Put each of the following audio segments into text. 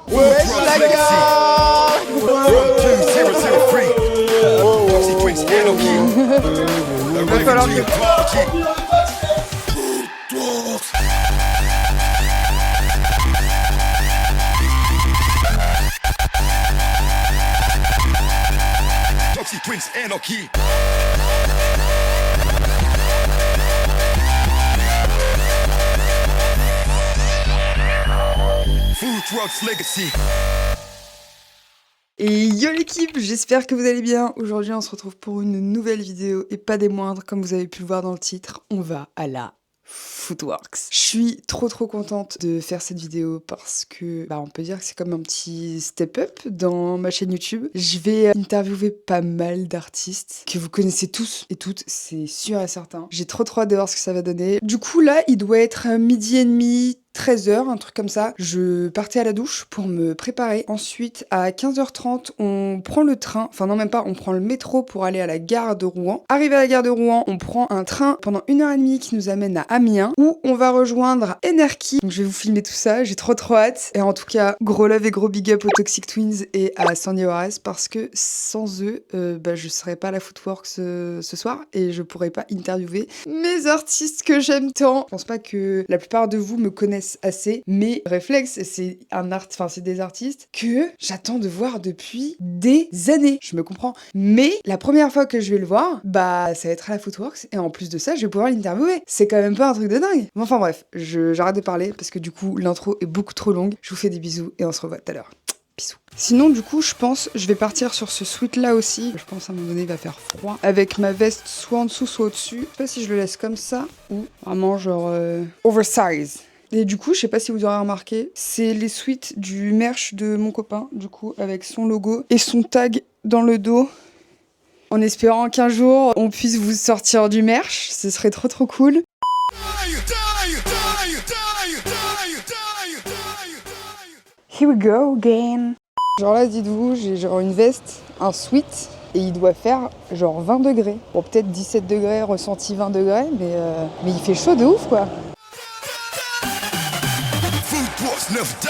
Wesh la gare. Il va falloir que... FOOTWORXX Legacy. Et yo l'équipe, j'espère que vous allez bien. Aujourd'hui on se retrouve pour une nouvelle vidéo et pas des moindres, comme vous avez pu le voir dans le titre, on va à la FOOTWORXX. Je suis trop contente de faire cette vidéo parce que on peut dire que c'est comme un petit step up dans ma chaîne YouTube. Je vais interviewer pas mal d'artistes que vous connaissez tous et toutes, c'est sûr et certain. J'ai trop hâte de voir ce que ça va donner. Du coup là, il doit être 12h30, 13h, un truc comme ça. Je partais à la douche pour me préparer. Ensuite, à 15h30, on prend le train. Enfin non, même pas, on prend le métro pour aller à la gare de Rouen. Arrivé à la gare de Rouen, on prend un train pendant 1h30 qui nous amène à Amiens, où on va rejoindre EmHardCore. Donc je vais vous filmer tout ça, j'ai trop hâte. Et en tout cas, gros love et gros big up aux Toxic Twins et à Sandy Juarez parce que sans eux, je serais pas à la FOOTWORXX ce soir et je pourrais pas interviewer mes artistes que j'aime tant. Je pense pas que la plupart de vous me connaissent assez, mais Réflexe, c'est des artistes que j'attends de voir depuis des années. Je me comprends. Mais la première fois que je vais le voir, ça va être à la FOOTWORXX et en plus de ça, je vais pouvoir l'interviewer. C'est quand même pas un truc de dingue. Enfin bref, j'arrête de parler parce que du coup, l'intro est beaucoup trop longue. Je vous fais des bisous et on se revoit tout à l'heure. Bisous. Sinon, du coup, je pense, je vais partir sur ce sweat-là aussi. Je pense à un moment donné, il va faire froid. Avec ma veste soit en dessous, soit au-dessus. Je sais pas si je le laisse comme ça ou vraiment genre oversize. Et du coup, je sais pas si vous aurez remarqué, c'est les suites du merch de mon copain, du coup, avec son logo et son tag dans le dos. En espérant qu'un jour, on puisse vous sortir du merch, ce serait trop cool. Here we go again. Genre là, dites-vous, j'ai genre une veste, un sweat, et il doit faire genre 20 degrés. Bon, peut-être 17 degrés, ressenti 20 degrés, mais il fait chaud de ouf, quoi. Never die.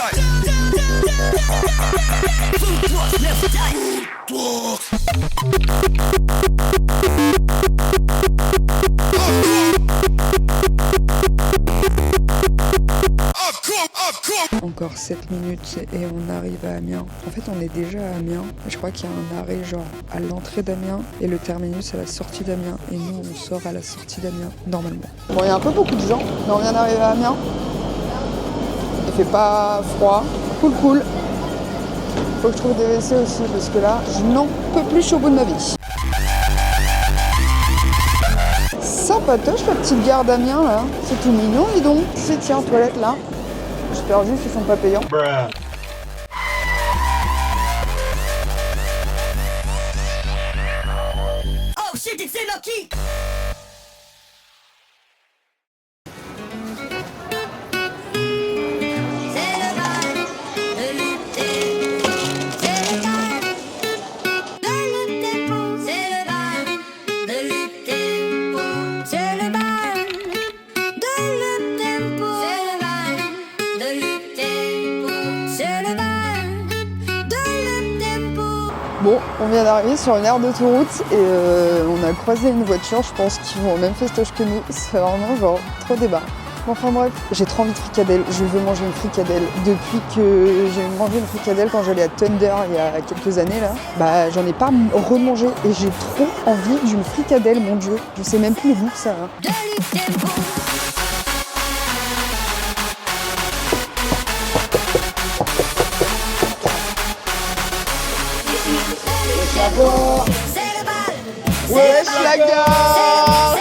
Encore 7 minutes et on arrive à Amiens. En fait, on est déjà à Amiens. Je crois qu'il y a un arrêt genre à l'entrée d'Amiens et le terminus à la sortie d'Amiens. Et nous, on sort à la sortie d'Amiens, normalement. Bon, il y a un peu beaucoup de gens, mais on vient d'arriver à Amiens. Il fait pas froid, cool. Faut que je trouve des WC aussi parce que là, je n'en peux plus, je suis au bout de ma vie. Sympatoche la petite gare d'Amiens là, c'est tout mignon dis donc. C'est tiens, toilette là. J'espère juste qu'ils sont pas payants. Oh shit, it's lucky. Bon, on vient d'arriver sur une aire d'autoroute et on a croisé une voiture, je pense qu'ils vont au même festoche que nous. C'est vraiment genre trop débat. Enfin bref, j'ai trop envie de fricadelle, je veux manger une fricadelle. Depuis que j'ai mangé une fricadelle quand j'allais à Thunder il y a quelques années là, j'en ai pas remangé et j'ai trop envie d'une fricadelle, mon dieu. Je sais même plus le goût que ça a. Wesh la gare.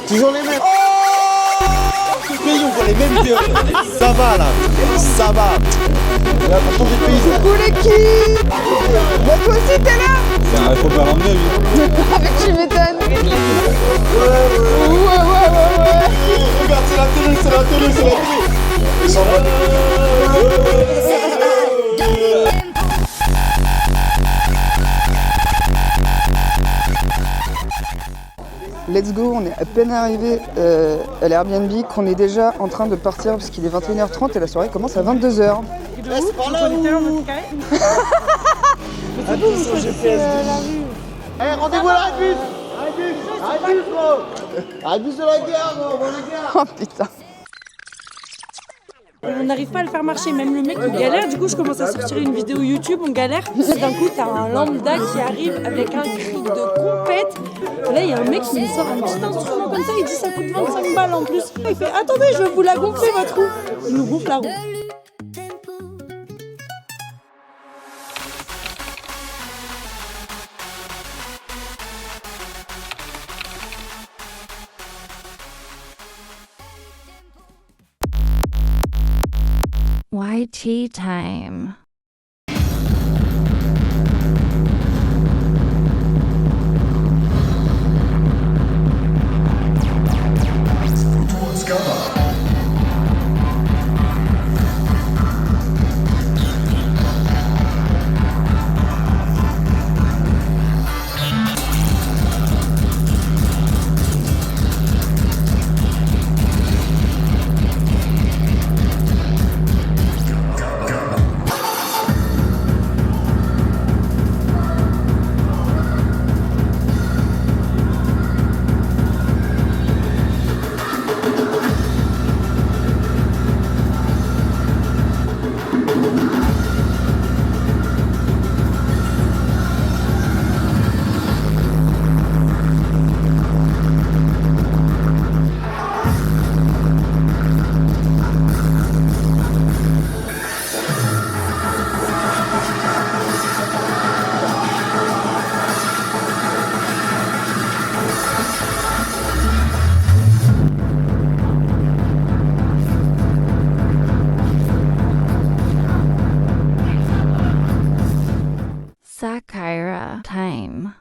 Toujours les mêmes. Pays, on voit les mêmes gueules. Ça va là, ça va. Là, par contre, j'ai pays. Coucou l'équipe. Bah toi aussi t'es là. Faut pas ramener lui. Avec tu m'étonnes. Ouais. Regarde, c'est la télé. Ils s'en vont. let's go, on est à peine arrivé à l'Airbnb, qu'on est déjà en train de partir parce qu'il est 21h30 et la soirée commence à 22h. C'est par là où appuie sur GPS. Eh, rendez-vous à la bus. Arrête gros. Arrête de la gare, gros, on va à la gare. Oh putain. On n'arrive pas à le faire marcher, même le mec il galère, du coup je commence à sortir une vidéo YouTube, on galère. D'un coup t'as un lambda qui arrive avec un cri de compète. Et là il y a un mec qui me sort un petit instrument comme ça, il dit ça coûte 25 balles en plus. Il fait attendez je vais vous la gonfler votre roue. Il nous gonfle la roue. YT time. Sakira time.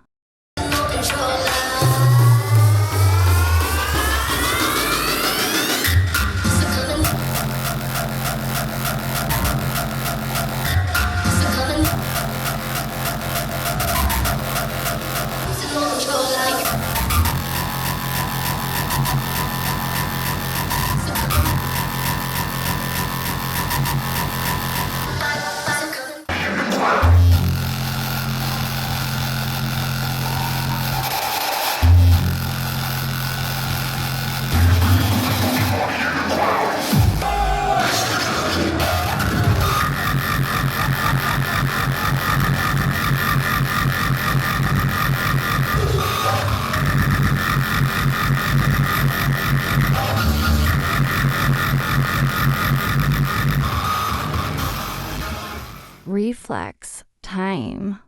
Reflex time.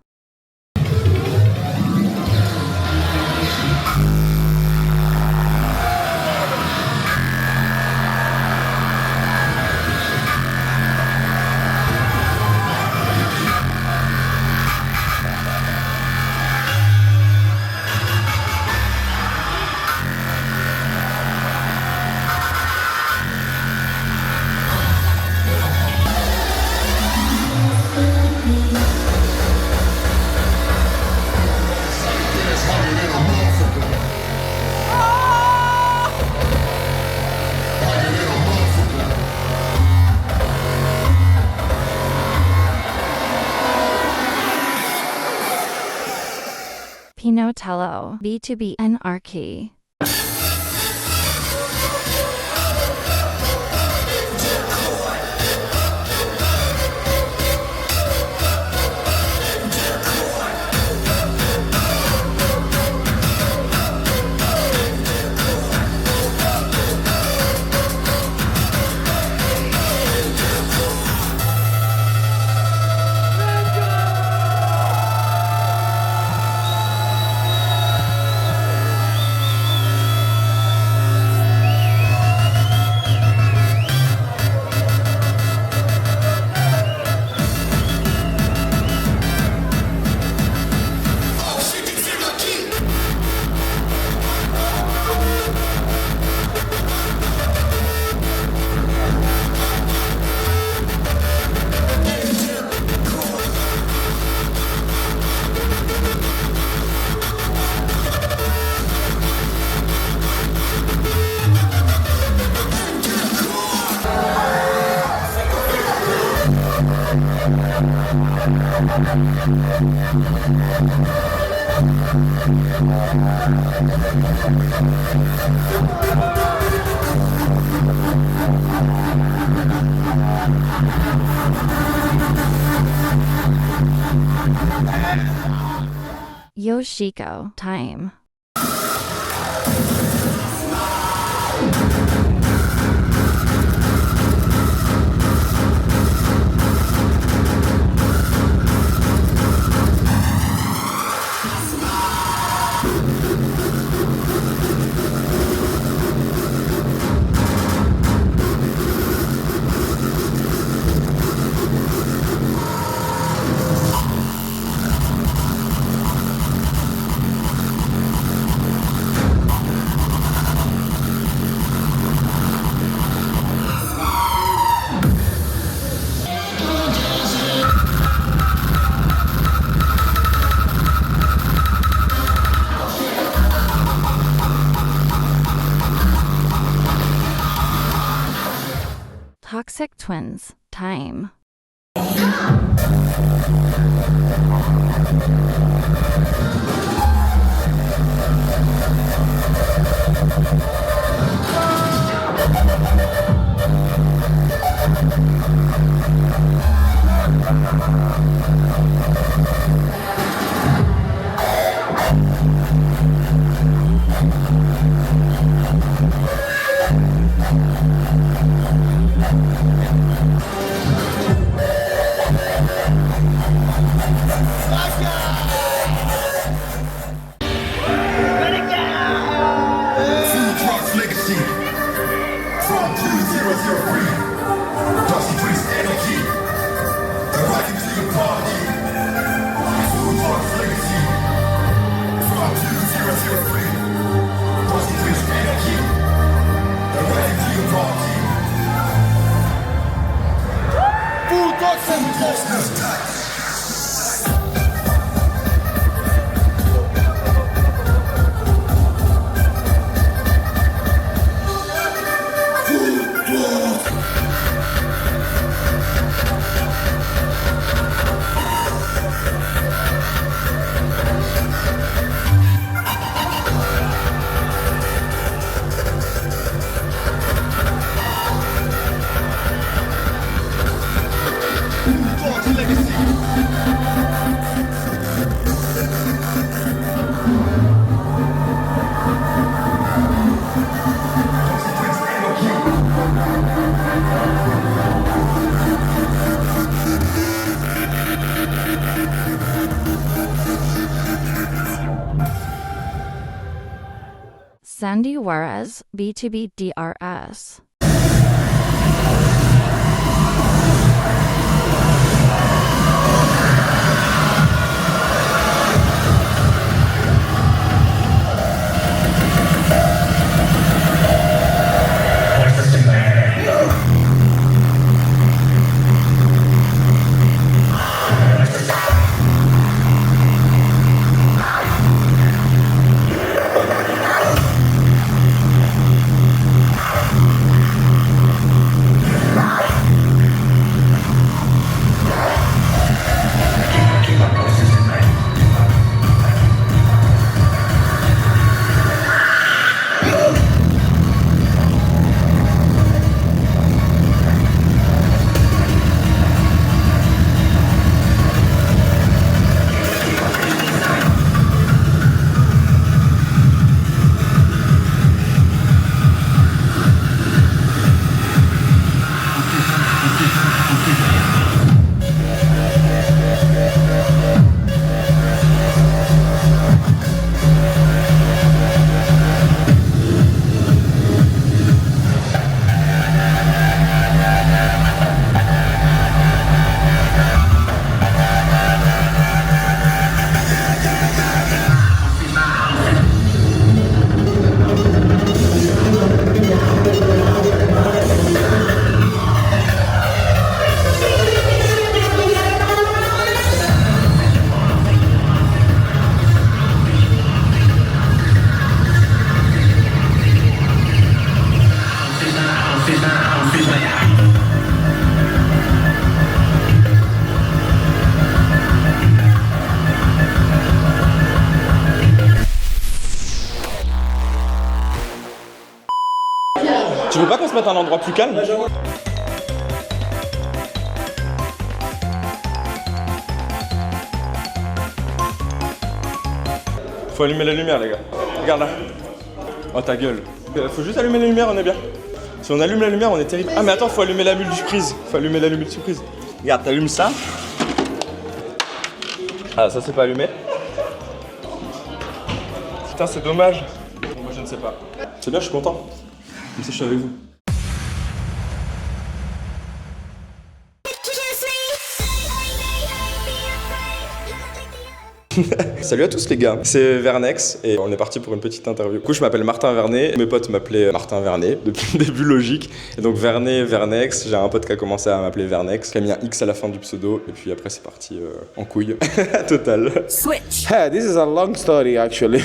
Pinotello, B2B Anarchy. Yoshiko time. Toxic twins time. FOOTWORXX legacy. From 2003. Dusty Priest Anarchy. The Rocky to your party. FOOTWORXX legacy. From 2003. Dusty Priest Anarchy. The Rocky to your party. FOOTWORXX. Sandy Juarez, B2B DRS. un endroit plus calme. Faut allumer la lumière, les gars. Regarde là. Oh ta gueule. Faut juste allumer la lumière, on est bien. Si on allume la lumière, on est terrible. Ah mais attends, faut allumer la bulle de surprise. Faut allumer la lumière de surprise. Regarde, t'allumes ça. Ah, ça c'est pas allumé. Putain, c'est dommage. Bon, moi je ne sais pas. C'est bien, je suis content. Comme ça, je suis avec vous. Salut à tous les gars, c'est FOOTWORXX et on est parti pour une petite interview. Du coup, je m'appelle Martin Vernet, mes potes m'appelaient Martin Vernet depuis le début logique. Et donc Vernet, FOOTWORXX, j'ai un pote qui a commencé à m'appeler FOOTWORXX, qui a mis un X à la fin du pseudo et puis après c'est parti en couille total. Switch. Hey, this is a long story actually.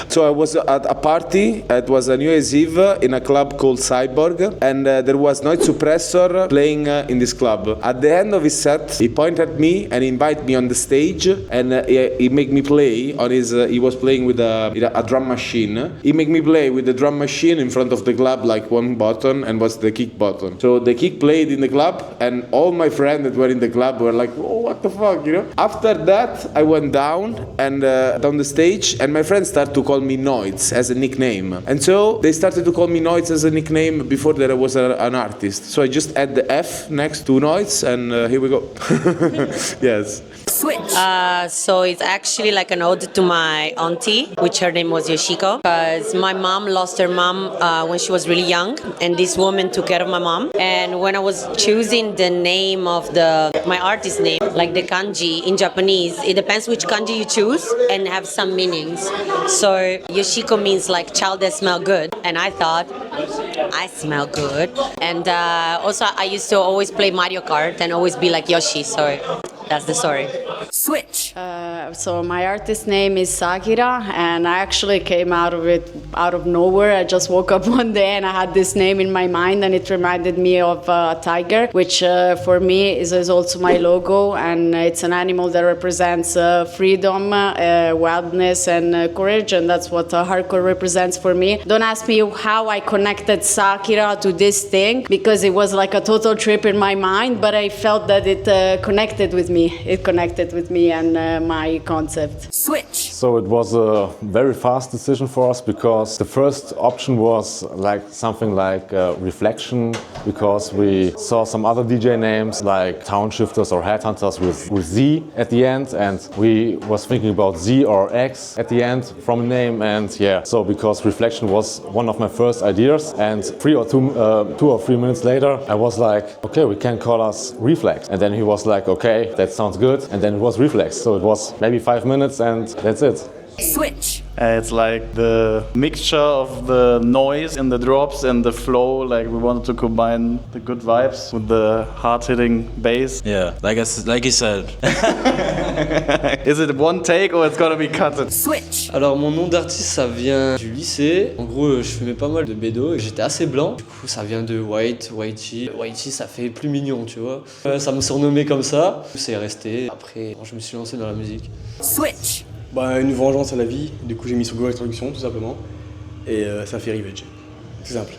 So I was at a party. It was a New Year's Eve in a club called Cyborg, and there was noise suppressor playing in this club. At the end of his set, he pointed at me and invited me on the stage, and he made me play on his. He was playing with a drum machine. He made me play with the drum machine in front of the club, like one button, and was the kick button. So the kick played in the club, and all my friends that were in the club were like, "Oh, what the fuck," you know. After that, I went down and down the stage, and my friends started to call me Noitz as a nickname. And so they started to call me Noitz as a nickname before there was an artist. So I just add the F next to Noitz, and here we go. Yes. Switch. So it's actually like an ode to my auntie, which her name was Yoshiko, because my mom lost her mom when she was really young, and this woman took care of my mom. And when I was choosing the name of my artist name, like the kanji in Japanese, it depends which kanji you choose and have some meanings. So Yoshiko means like child that smell good, and I thought I smell good. And also I used to always play Mario Kart and always be like Yoshi, so that's the story. Switch. So my artist name is Sakira, and I actually came out of it out of nowhere. I just woke up one day and I had this name in my mind, and it reminded me of a tiger, which for me is also my logo, and it's an animal that represents freedom, wildness, and courage, and that's what hardcore represents for me. Don't ask me how I connected Sakira to this thing, because it was like a total trip in my mind, but I felt that it connected with me. It connected with me and my concept. Switch. So it was a very fast decision for us, because the first option was like something like Reflection, because we saw some other DJ names like Townshifters or Headhunters with Z at the end, and we was thinking about Z or X at the end from a name, and yeah, so because Reflection was one of my first ideas, and 2 or 3 minutes later I was like, okay, we can call us Reflex, and then he was like, okay, that sounds good, and then it was Reflex. So it was maybe 5 minutes and that's it. Switch. It's like the mixture of the noise and the drops and the flow. Like we wanted to combine the good vibes with the hard-hitting bass. Yeah, like you said. Is it one take or it's gonna be cut? Switch. Alors mon nom d'artiste ça vient du lycée. En gros je fumais pas mal de bédo et j'étais assez blanc. Du coup ça vient de Whitey. Whitey ça fait plus mignon tu vois. Ça me surnommait comme ça. C'est resté. Après je me suis lancé dans la musique. Switch. Bah une vengeance à la vie. Du coup j'ai mis sur Google Traduction tout simplement. Et ça fait revenge. C'est simple.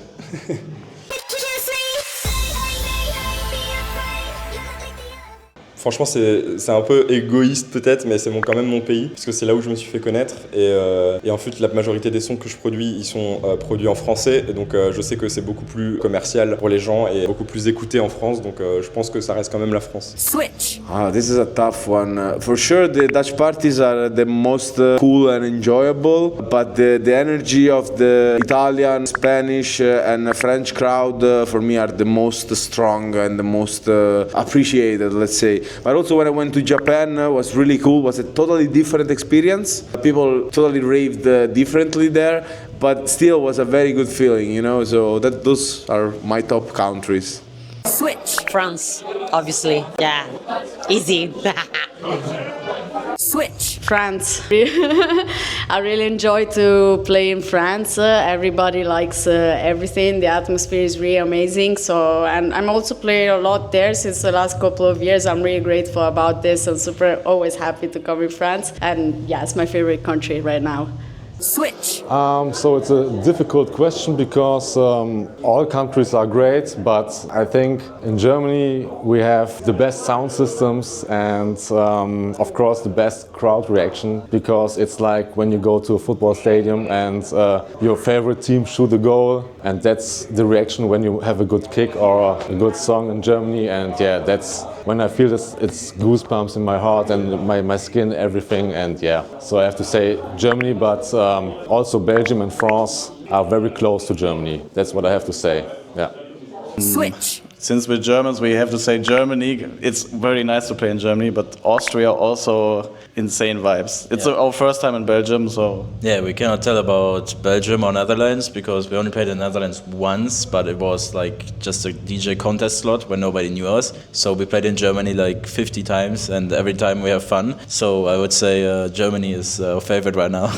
Franchement, c'est un peu égoïste peut-être, mais c'est quand même mon pays, parce que c'est là où je me suis fait connaître. Et en fait, la majorité des sons que je produis, ils sont produits en français. Et donc, je sais que c'est beaucoup plus commercial pour les gens et beaucoup plus écouté en France. Donc, je pense que ça reste quand même la France. Switch. This is a tough one. For sure, the Dutch parties are the most cool and enjoyable. But the energy of the Italian, Spanish, and French crowd for me are the most strong and the most appreciated, let's say. But also when I went to Japan, was really cool. Was a totally different experience. People totally raved differently there, but still was a very good feeling, you know. So those are my top countries. Switch. France, obviously. Yeah, easy. Switch. France. I really enjoy to play in France. Everybody likes everything. The atmosphere is really amazing. So, and I'm also playing a lot there since the last couple of years. I'm really grateful about this and always happy to come in France. And yeah, it's my favorite country right now. Switch. So it's a difficult question because all countries are great, but I think in Germany we have the best sound systems and of course the best crowd reaction, because it's like when you go to a football stadium and your favorite team shoot a goal, and that's the reaction when you have a good kick or a good song in Germany. And yeah, that's when I feel this, it's goosebumps in my heart and my skin, everything. And yeah, so I have to say Germany, but also Belgium and France are very close to Germany. That's what I have to say. Yeah. Switch. Since we're Germans, we have to say Germany. It's very nice to play in Germany, but Austria also insane vibes. It's our first time in Belgium, so... Yeah, we cannot tell about Belgium or Netherlands because we only played in the Netherlands once, but it was like just a DJ contest slot where nobody knew us. So we played in Germany like 50 times and every time we have fun. So I would say Germany is our favorite right now.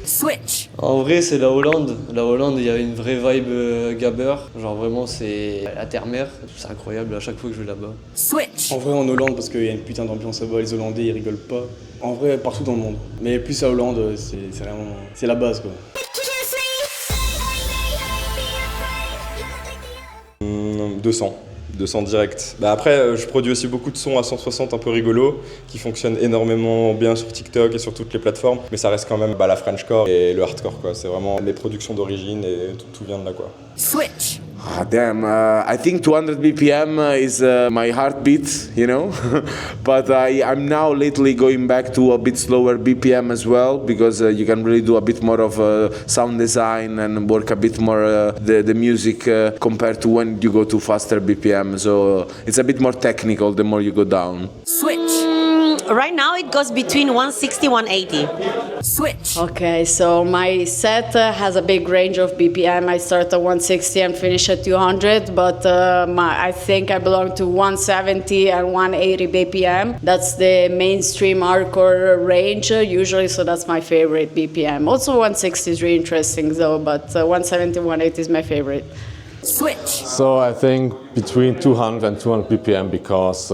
Switch. En vrai, c'est la Hollande. La Hollande, il y a une vraie vibe gabber. Genre vraiment, c'est la terre-mer. C'est incroyable à chaque fois que je vais là-bas. Switch. En vrai, en Hollande, parce qu'il y a une putain d'ambiance là-bas, les Hollandais ils rigolent pas. En vrai, partout dans le monde. Mais plus à Hollande, c'est vraiment. C'est la base quoi. 200 direct. Bah après, je produis aussi beaucoup de sons à 160 un peu rigolos qui fonctionnent énormément bien sur TikTok et sur toutes les plateformes, mais ça reste quand même la Frenchcore et le hardcore quoi. C'est vraiment mes productions d'origine et tout vient de là quoi. Switch. Ah, damn, I think 200 BPM is my heartbeat, you know, but I'm now lately going back to a bit slower BPM as well, because you can really do a bit more of sound design and work a bit more the music compared to when you go to faster BPM, so it's a bit more technical the more you go down. Switch. Right now it goes between 160 180. Switch. Okay, so my set has a big range of BPM. I start at 160 and finish at 200, but I think I belong to 170 and 180 BPM. That's the mainstream hardcore range usually, so that's my favorite BPM. Also 160 is really interesting though, but 170 180 is my favorite. Switch. So I think between 200 and 200 BPM, because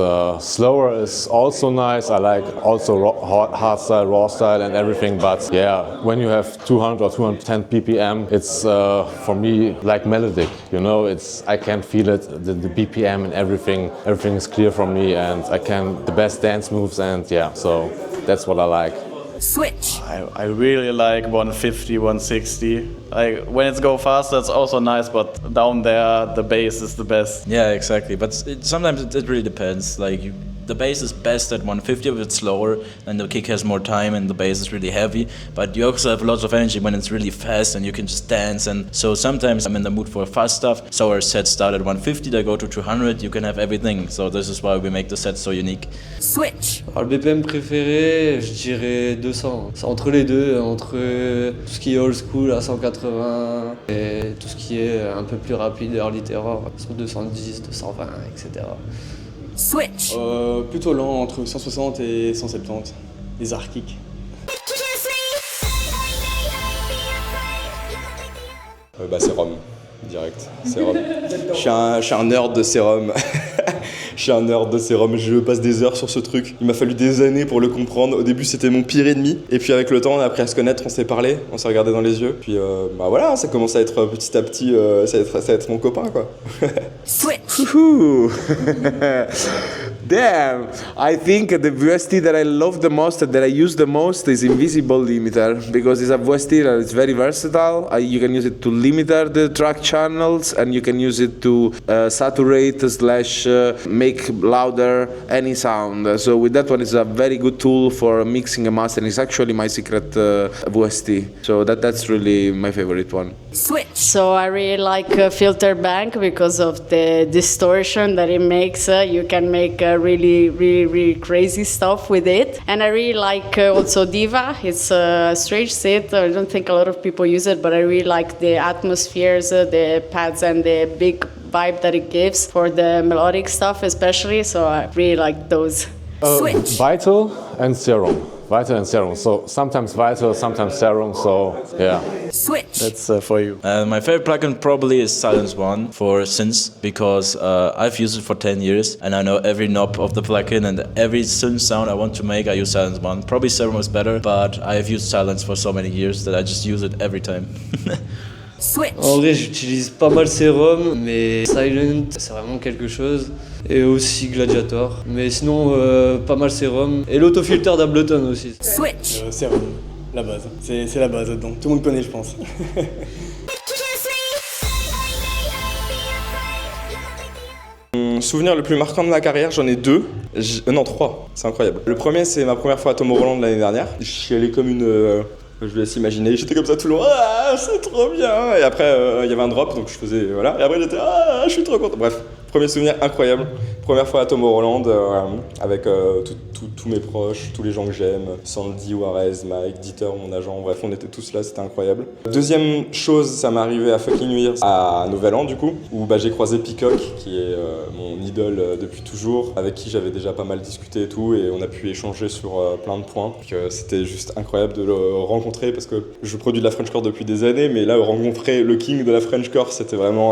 slower is also nice. I like also hard style, raw style and everything, but yeah, when you have 200 or 210 BPM, it's for me like melodic, you know, I can feel it, the BPM and everything is clear for me, and I can the best dance moves, and yeah, so that's what I like. Switch. I really like 150, 160. Like when it's go faster, it's also nice, but down there the bass is the best. Yeah, exactly. But sometimes it really depends. Like the bass is best at 150 if it's slower, and the kick has more time, and the bass is really heavy. But you also have lots of energy when it's really fast, and you can just dance. And so sometimes I'm in the mood for fast stuff. So our sets start at 150, they go to 200. You can have everything. So this is why we make the set so unique. Switch. Alors le BPM préféré, je dirais 200. C'est entre les deux, entre tout ce qui est old school à 180 et tout ce qui est un peu plus rapide, early terror, sur 210, 220, etc. Switch. Plutôt lent, entre 160 et 170. Les archiques. Sérum, direct. Sérum. Je suis un nerd de sérum. Je suis un nerd de sérum, je passe des heures sur ce truc. Il m'a fallu des années pour le comprendre. Au début, c'était mon pire ennemi. Et puis avec le temps, on a appris à se connaître, on s'est parlé, on s'est regardé dans les yeux. Puis voilà, ça commence à être petit à petit, ça va être mon copain, quoi. Switch. Damn, I think the VST that I love the most, that I use the most, is Invisible Limiter, because it's a VST that is very versatile. You can use it to limiter the track channels, and you can use it to saturate / make louder any sound. So with that one, it's a very good tool for mixing and mastering. It's actually my secret VST. So that's really my favorite one. Switch. So I really like Filter Bank because of the distortion that it makes. You can make really crazy stuff with it. And I really like also Diva. It's a strange set. I don't think a lot of people use it, but I really like the atmospheres, the pads, and the big vibe that it gives for the melodic stuff especially. So I really like those. Vital and Serum. Weiter and serum. So sometimes weiter, sometimes serum. So yeah. Switch. That's for you. My favorite plugin probably is Silence One for synths because I've used it for 10 years and I know every knob of the plugin and every synth sound I want to make, I use Silence One. Probably Serum is better, but I have used Silence for so many years that I just use it every time. Switch. En vrai, j'utilise pas mal Serum, mais Silent, c'est vraiment quelque chose. Et aussi Gladiator. Mais sinon, pas mal Serum. Et l'autofilter d'Ableton aussi. Switch. Serum, la base. C'est la base dedans. Tout le monde connaît, je pense. Mon souvenir le plus marquant de ma carrière, j'en ai deux. Non, trois. C'est incroyable. Le premier, c'est ma première fois à Tomorrowland l'année dernière. Je suis allé comme une... je vous laisse imaginer, j'étais comme ça tout le long, ah c'est trop bien. Et après il y avait un drop, donc je faisais voilà. Et après j'étais ah je suis trop content. Bref, premier souvenir incroyable. Première fois à Tomorrowland avec tous mes proches, tous les gens que j'aime, Sandy, Warez, Mike, Dieter, mon agent, bref on était tous là, c'était incroyable. Deuxième chose, ça m'est arrivé à Fucking New Year, à Nouvel An du coup, où j'ai croisé Peacock, qui est mon idole depuis toujours, avec qui j'avais déjà pas mal discuté et tout, et on a pu échanger sur plein de points. C'était juste incroyable de le rencontrer, parce que je produis de la Frenchcore depuis des années, mais là rencontrer le king de la Frenchcore, c'était vraiment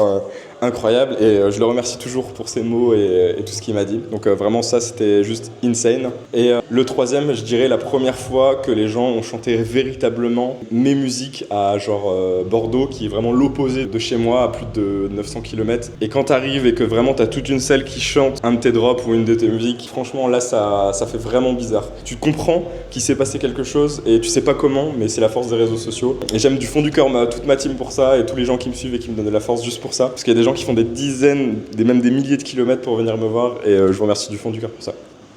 incroyable, et je le remercie toujours pour ses mots et tout ce qu'il m'a dit. Donc vraiment ça c'était juste insane. Et le troisième, je dirais la première fois que les gens ont chanté véritablement mes musiques à genre Bordeaux, qui est vraiment l'opposé de chez moi, à plus de 900 km. Et quand t'arrives et que vraiment t'as toute une salle qui chante un de tes drops ou une de tes musiques, franchement là ça fait vraiment bizarre. Tu comprends qu'il s'est passé quelque chose et tu sais pas comment, mais c'est la force des réseaux sociaux. Et j'aime du fond du cœur toute ma team pour ça, et tous les gens qui me suivent et qui me donnent de la force juste pour ça. Parce qu'il y a des gens qui font des dizaines, même des milliers de kilomètres pour venir me voir, et je vous remercie du fond du cœur pour ça.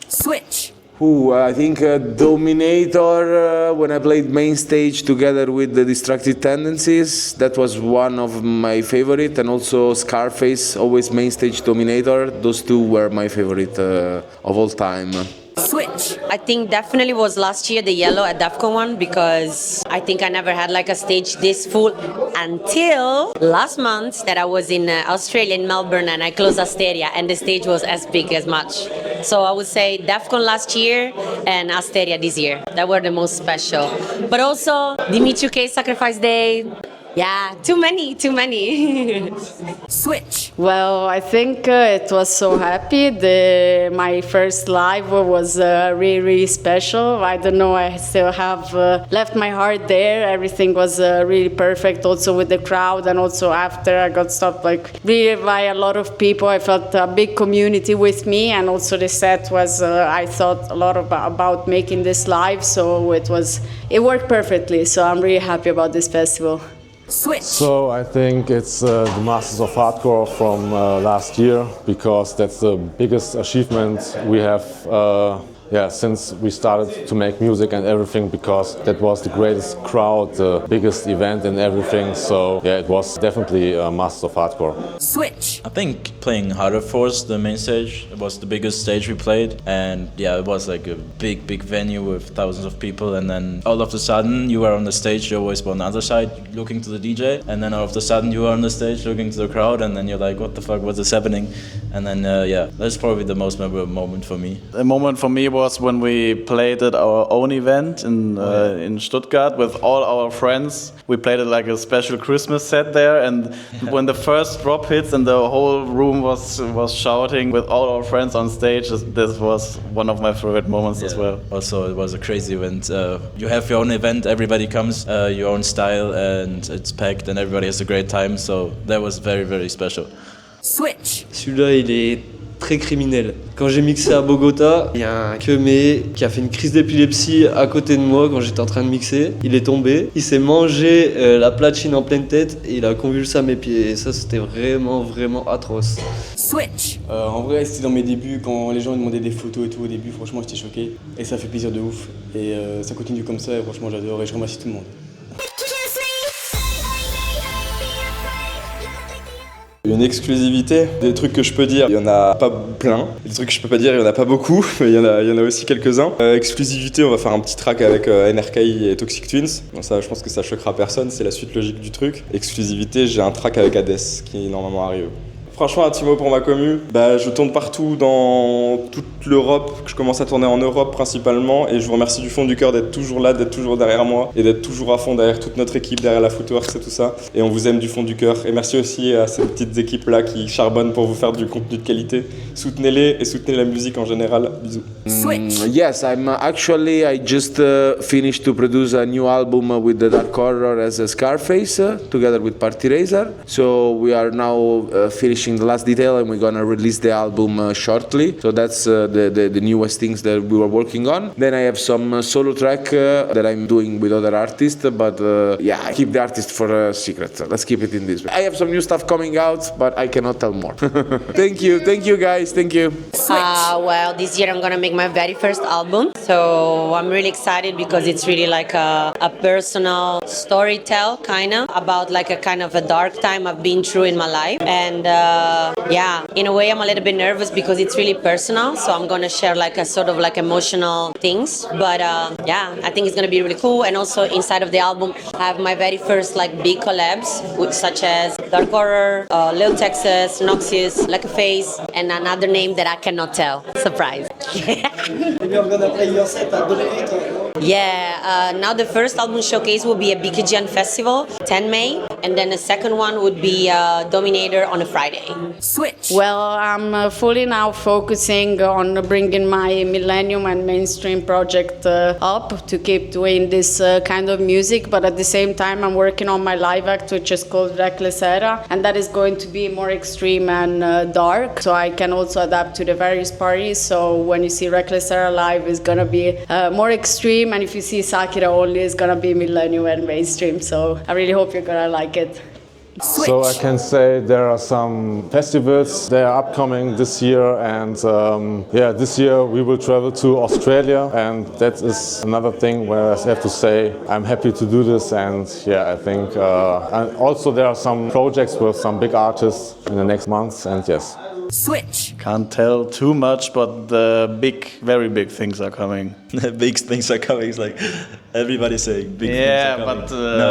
Switch. I think Dominator, when I played main stage together with the Destructive Tendencies, that was one of my favorite, and also Scarface, always main stage Dominator. Those two were my favorite of all time. Switch. I think definitely was last year the yellow at DEFCON one, because I think I never had like a stage this full until last month that I was in Australia, in Melbourne, and I closed Asteria and the stage was as big as much. So I would say DEFCON last year and Asteria this year. That were the most special. But also Dimitri K Sacrifice Day. Yeah, too many. Switch. Well, I think it was so happy. My first live was really special. I don't know, I still have left my heart there. Everything was really perfect, also with the crowd, and also after I got stopped really by a lot of people. I felt a big community with me, and also the set was, I thought a lot about making this live, so it worked perfectly. So I'm really happy about this festival. Switch. So I think it's the Masters of Hardcore from last year, because that's the biggest achievement we have since we started to make music and everything, because that was the greatest crowd, the biggest event and everything. So yeah, it was definitely Masters of Hardcore. Switch. I think playing Harder Force, the main stage, it was the biggest stage we played, and yeah, it was like a big venue with thousands of people, and then all of a sudden you were on the stage, you always were on the other side looking to the DJ, and then all of a sudden you were on the stage looking to the crowd, and then you're like, what the fuck, what is happening? And then that's probably the most memorable moment for me. The moment for me was when we played at our own event in Stuttgart with all our friends. We played it like a special Christmas set there, and when the first drop hits and the whole room was shouting with all our friends on stage, this was one of my favorite moments as well. Also, it was a crazy event. You have your own event, everybody comes, your own style, and it's packed and everybody has a great time, so that was very special. Switch. Celui-là, il est très criminel. Quand j'ai mixé à Bogota, il y a un mais qui a fait une crise d'épilepsie à côté de moi quand j'étais en train de mixer. Il est tombé, il s'est mangé la platine en pleine tête et il a convulsé à mes pieds. Et ça, c'était vraiment atroce. Switch. En vrai, c'était dans mes débuts, quand les gens me demandaient des photos et tout au début, franchement, j'étais choqué. Et ça fait plaisir de ouf. Et ça continue comme ça, et franchement, j'adore et je remercie tout le monde. Une exclusivité, des trucs que je peux dire, il y en a pas plein. Des trucs que je peux pas dire, il y en a pas beaucoup, mais il y en a aussi quelques-uns. Exclusivité, on va faire un petit track avec NRKI et Toxic Twins. Bon, ça, je pense que ça choquera personne, c'est la suite logique du truc. Exclusivité, j'ai un track avec Hades qui normalement arrive. Franchement, un petit mot pour ma commu. Je tourne partout dans toute l'Europe. Je commence à tourner en Europe principalement. Et je vous remercie du fond du cœur d'être toujours là, d'être toujours derrière moi et d'être toujours à fond derrière toute notre équipe, derrière la FOOTWORXX et tout ça. Et on vous aime du fond du cœur. Et merci aussi à ces petites équipes-là qui charbonnent pour vous faire du contenu de qualité. Soutenez-les et soutenez la musique en général. Bisous. Yes, I just finished to produce a new album with the dark horror as a Scarface together with PARTIRES. So we are now finishing the last detail and we're gonna release the album shortly. So that's the newest things that we were working on. Then I have some solo track that I'm doing with other artists, but I keep the artist for a secret. Let's keep it in this way. I have some new stuff coming out, but I cannot tell more. Thank you guys, thank you. Well, this year I'm gonna make my very first album, so I'm really excited because it's really like a personal story tell kinda about like a kind of a dark time I've been through in my life. And in a way I'm a little bit nervous because it's really personal, so I'm gonna share like a sort of like emotional things, but I think it's gonna be really cool. And also inside of the album I have my very first like big collabs such as Dark Horror, Lil Texas, Noxious, Like a Face, and another name that I cannot tell. Surprise. Maybe I'm gonna play your set at Dominate. Now the first album showcase will be a BKGN Festival, 10 May, and then the second one would be Dominator on a Friday. Switch. Well, I'm fully now focusing on bringing my millennium and mainstream project up to keep doing this kind of music, but at the same time I'm working on my live act, which is called Reckless Era, and that is going to be more extreme and dark, so I can also adapt to the various parties. So when you see Reckless Era live, it's gonna be more extreme, and if you see Sakira only, it's gonna be millennium and mainstream. So I really hope you're gonna like it. Switch. So I can say there are some festivals, they are upcoming this year, and this year we will travel to Australia, and that is another thing where I have to say I'm happy to do this. And I think and also there are some projects with some big artists in the next months, and yes. Switch. Can't tell too much, but the very big things are coming. Big things are coming. It's like everybody's saying big things are coming.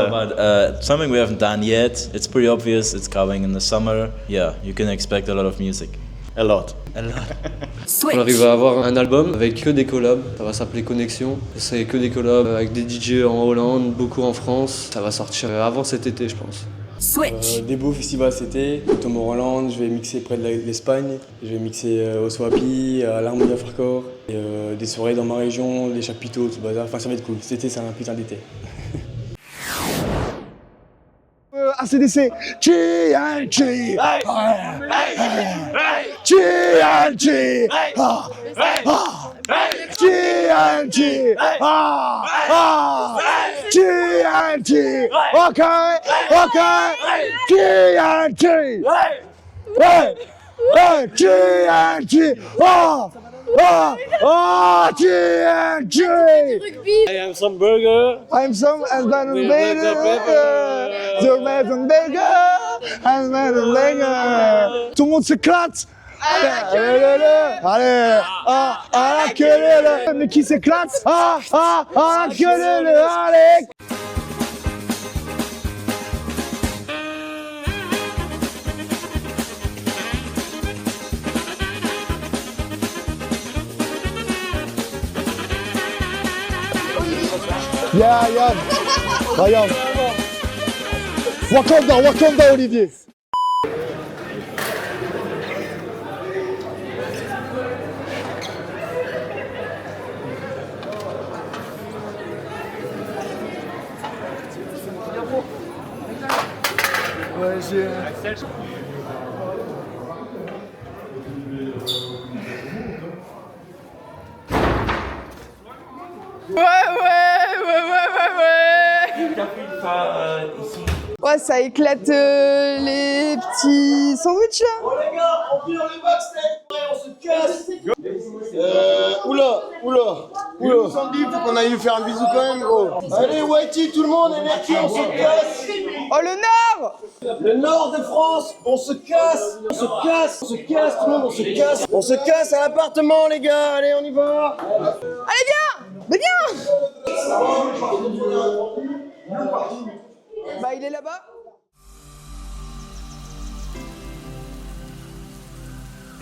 But something we haven't done yet. It's pretty obvious. It's coming in the summer. Yeah, you can expect a lot of music. A lot. On arrive à avoir un album avec que des collabs. Ça va s'appeler Connexion. C'est que des collabs avec des DJ en Hollande, beaucoup en France. Ça va sortir avant cet été, je pense. Switch. Des beaux festivals cet été, Tomorrowland, je vais mixer près de l'Espagne, je vais mixer au Swapi, à l'EmHardCore, et des soirées dans ma région, des chapiteaux, tout le bazar, enfin ça va être cool. Cet été c'est un putain d'été. ACDC, TNT, TNT, TNT, TNT, okay, TNT, TNT, TNT. I have some burger. I'm some Burger, Burger. Tout le monde s'éclate. Allez, la queue, mais qui s'éclate? La queue, allez. Yeah. Regarde. Wakanda, Olivier. Ouais, ça éclate les petits sandwichs là. Oh les gars, on vire le backstage, on se casse. Oula. Sandy, faut qu'on aille lui faire un bisou quand même, gros. Allez, Whitey, tout le monde, énergie, on se casse. Oh, le Nord! Le Nord de France, on se casse, tout le monde, on se casse. On se casse à l'appartement, les gars, allez, on y va. Allez, viens! Bah, il est là-bas. My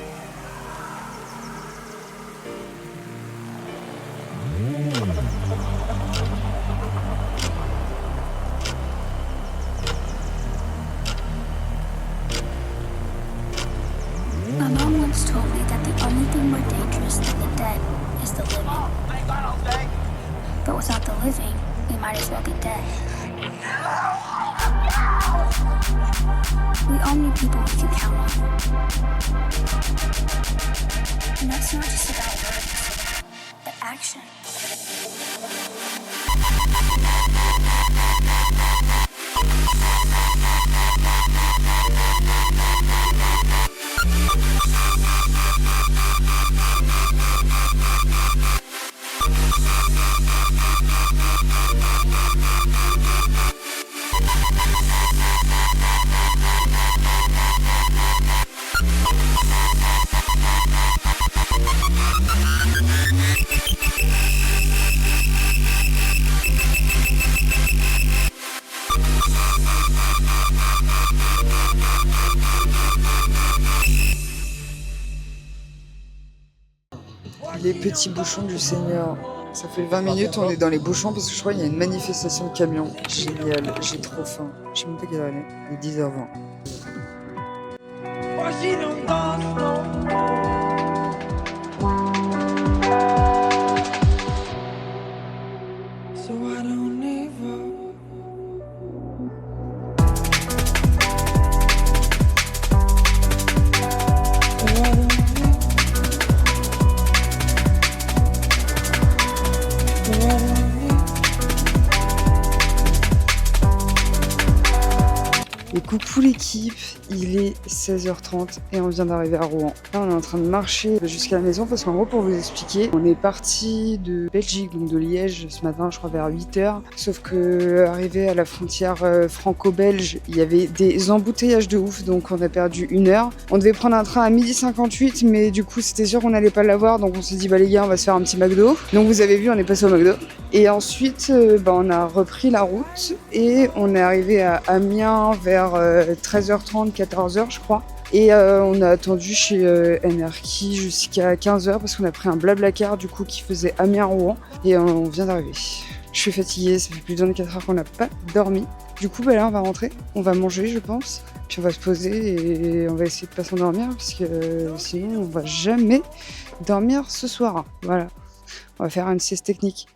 mom once told me that the only thing more dangerous than the dead is the living. But without the living, we might as well be dead. We all need people we can count on. And that's not just about words, but action. Les petits bouchons du Seigneur. Ça fait 20 minutes, on est dans les bouchons parce que je crois qu'il y a une manifestation de camions. Génial, j'ai trop faim. Je sais même pas quelle heure il est. Il est 10h20. Et coucou l'équipe, il est 16h30 et on vient d'arriver à Rouen. Là on est en train de marcher jusqu'à la maison parce qu'en gros pour vous expliquer, on est parti de Belgique, donc de Liège ce matin je crois vers 8h. Sauf que arrivé à la frontière franco-belge, il y avait des embouteillages de ouf donc on a perdu 1 heure. On devait prendre un train à 12h58 mais du coup c'était sûr qu'on n'allait pas l'avoir donc on s'est dit bah les gars on va se faire un petit McDo. Donc vous avez vu on est passé au McDo. Et ensuite on a repris la route et on est arrivé à Amiens vers 13h30, 14h je crois. Et on a attendu chez EmHardCore jusqu'à 15h parce qu'on a pris un blablacar du coup qui faisait Amiens-Rouen. Et on vient d'arriver. Je suis fatiguée, ça fait plus de 24 heures qu'on n'a pas dormi. Du coup bah là on va rentrer, on va manger je pense. Puis on va se poser et on va essayer de pas s'endormir parce que sinon on va jamais dormir ce soir. Voilà, on va faire une sieste technique.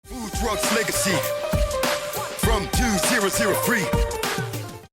FOOTWORXX legacy from 2003.